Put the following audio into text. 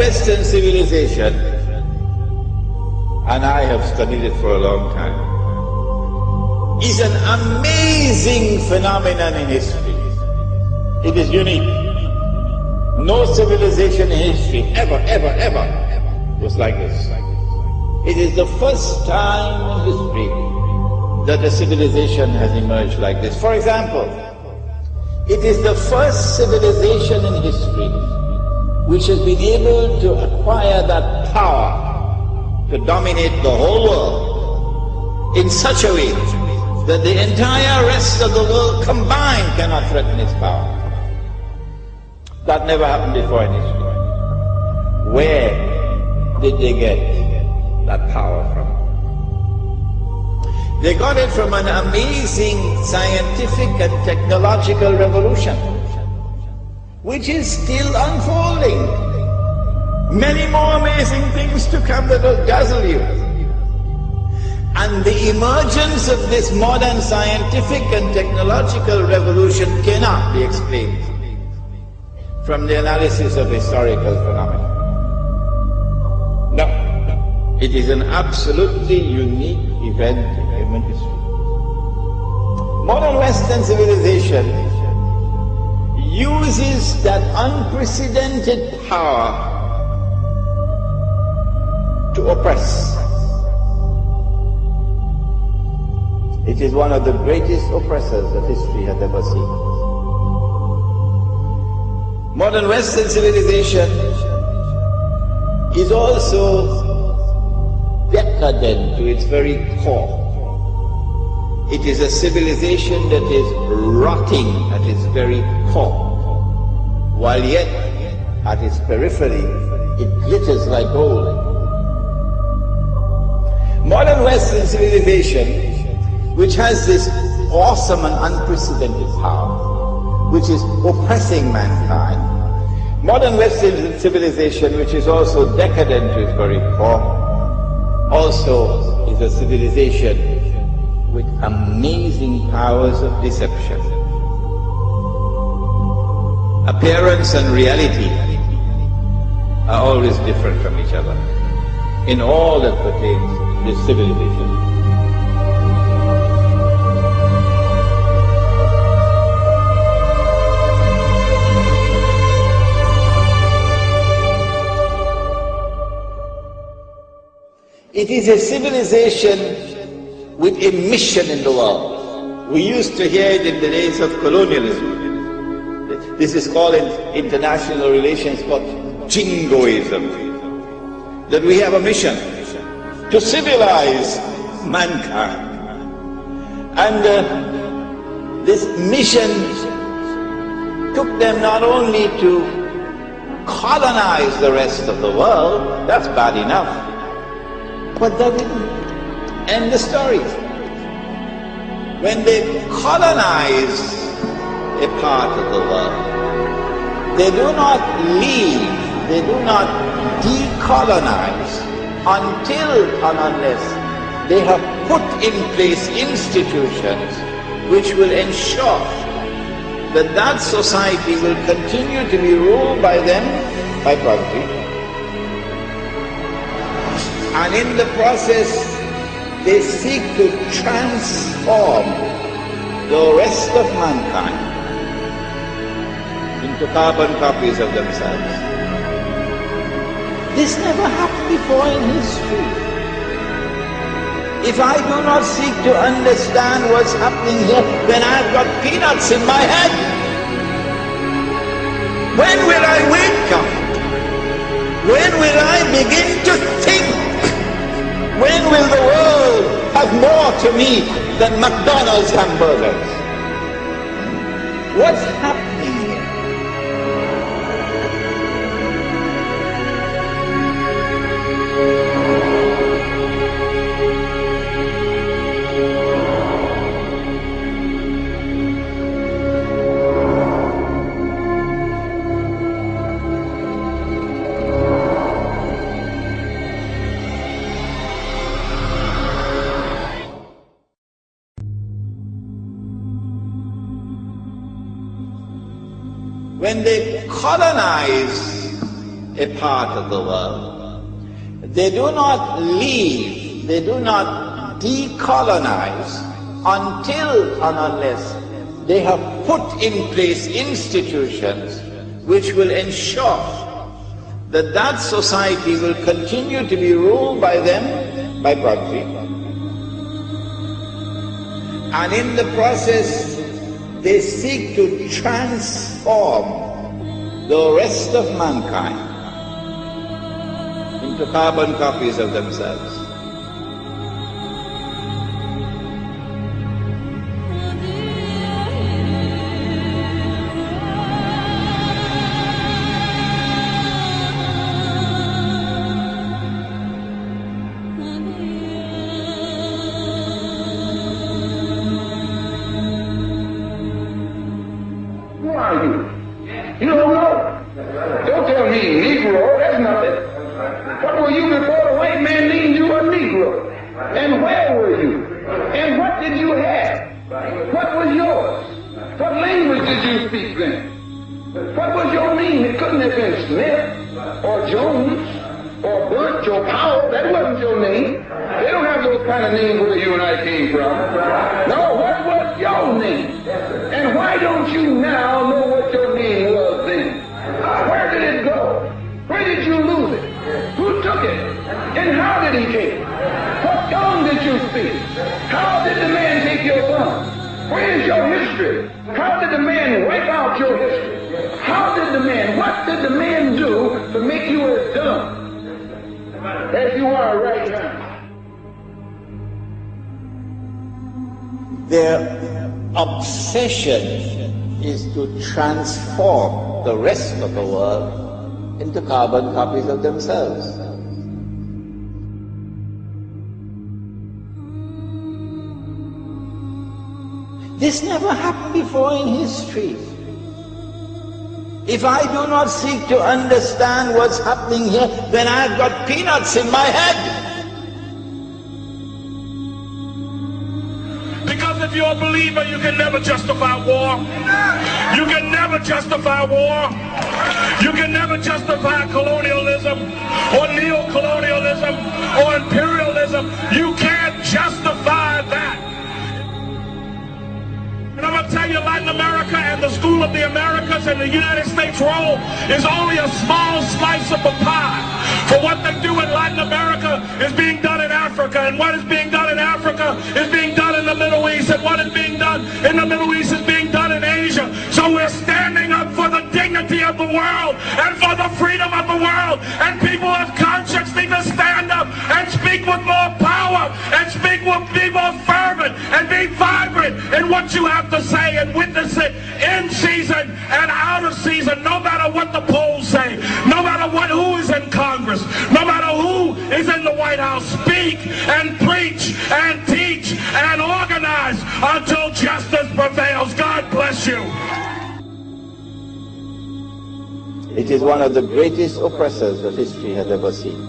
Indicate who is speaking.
Speaker 1: Western civilization, and I have studied it for a long time, is an amazing phenomenon in history. It is unique. No civilization in history ever was like this. It is the first time in history that a civilization has emerged like this. For example, it is the first civilization in history which has been able to acquire that power to dominate the whole world in such a way that the entire rest of the world combined cannot threaten its power. That never happened before in history. Where did they get that power from? They got it from an amazing scientific and technological revolution, which is still unfolding. Many more amazing things to come that will dazzle you. And the emergence of this modern scientific and technological revolution cannot be explained from the analysis of historical phenomena. No, it is an absolutely unique event in human history. Modern Western civilization uses that unprecedented power to oppress. It is one of the greatest oppressors that history has ever seen. Modern Western civilization is also decadent to its very core. It is a civilization that is rotting at its very core, while yet at its periphery it glitters like gold. Modern Western civilization, which has this awesome and unprecedented power, which is oppressing mankind. Modern Western civilization, which is also decadent to its very core, also is a civilization with amazing powers of deception. Appearance and reality are always different from each other in all that pertains to this civilization. It is a civilization with a mission in the world. We used to hear it in the days of colonialism. This is called in international relations called jingoism. That we have a mission to civilize mankind. And this mission took them not only to colonize the rest of the world, that's bad enough, but that didn't end the story. When they colonize a part of the world, they do not leave, they do not decolonize until and unless they have put in place institutions which will ensure that that society will continue to be ruled by them, by property. And in the process, they seek to transform the rest of mankind into carbon copies of themselves. This never happened before in history. If I do not seek to understand what's happening here, then I've got peanuts in my head. When will I wake up? When will I begin to think? When will the world have more to me than McDonald's hamburgers? What's happening here? When they colonize a part of the world. They do not leave, they do not decolonize until and unless they have put in place institutions which will ensure that that society will continue to be ruled by them, by God's people. And in the process, they seek to transform the rest of mankind into carbon copies of themselves.
Speaker 2: You don't know. Don't tell me Negro, that's nothing. What were you before the white man named you a Negro? And where were you? And what did you have? What was yours? What language did you speak then? What was your name? It couldn't have been Smith or Jones or Bunch or Powell. That wasn't your name. They don't have those kind of names where you and I came from. No, what was your name? And why don't you now know what your name was then? Where did it go? Where did you lose it? Who took it? And how did he take it? What tongue did you speak? How did the man take your tongue? Where is your history? How did the man wipe out your history? How did the man, what did the man do to make you as dumb as you are right now?
Speaker 1: Their obsession is to transform the rest of the world into carbon copies of themselves. This never happened before in history. If I do not seek to understand what's happening here, then I've got peanuts in my head.
Speaker 3: Because if you're a believer, you can never justify war. You can never justify war. You can never justify colonialism or neo-colonialism or imperialism. You can't justify that. And I'm going to tell you, Latin America and the School of the Americas and the United States role is only a small slice of the pie. For what they do in Latin America is being done in Africa, and what is being done in Africa is being done in the Middle East, and what is being done in the Middle East is being done in Asia. So we're standing up for the dignity of the world and for the freedom of the world, and people of conscience need to stand up and speak with more power and speak with be more fervent and be vibrant in what you have to say and witness it in season and out of season, no matter what the polls say, no matter who is in Congress, no matter who is in the White House. Speak and preach and teach and organize until justice prevails. God bless you.
Speaker 1: It is one of the greatest oppressors that history has ever seen.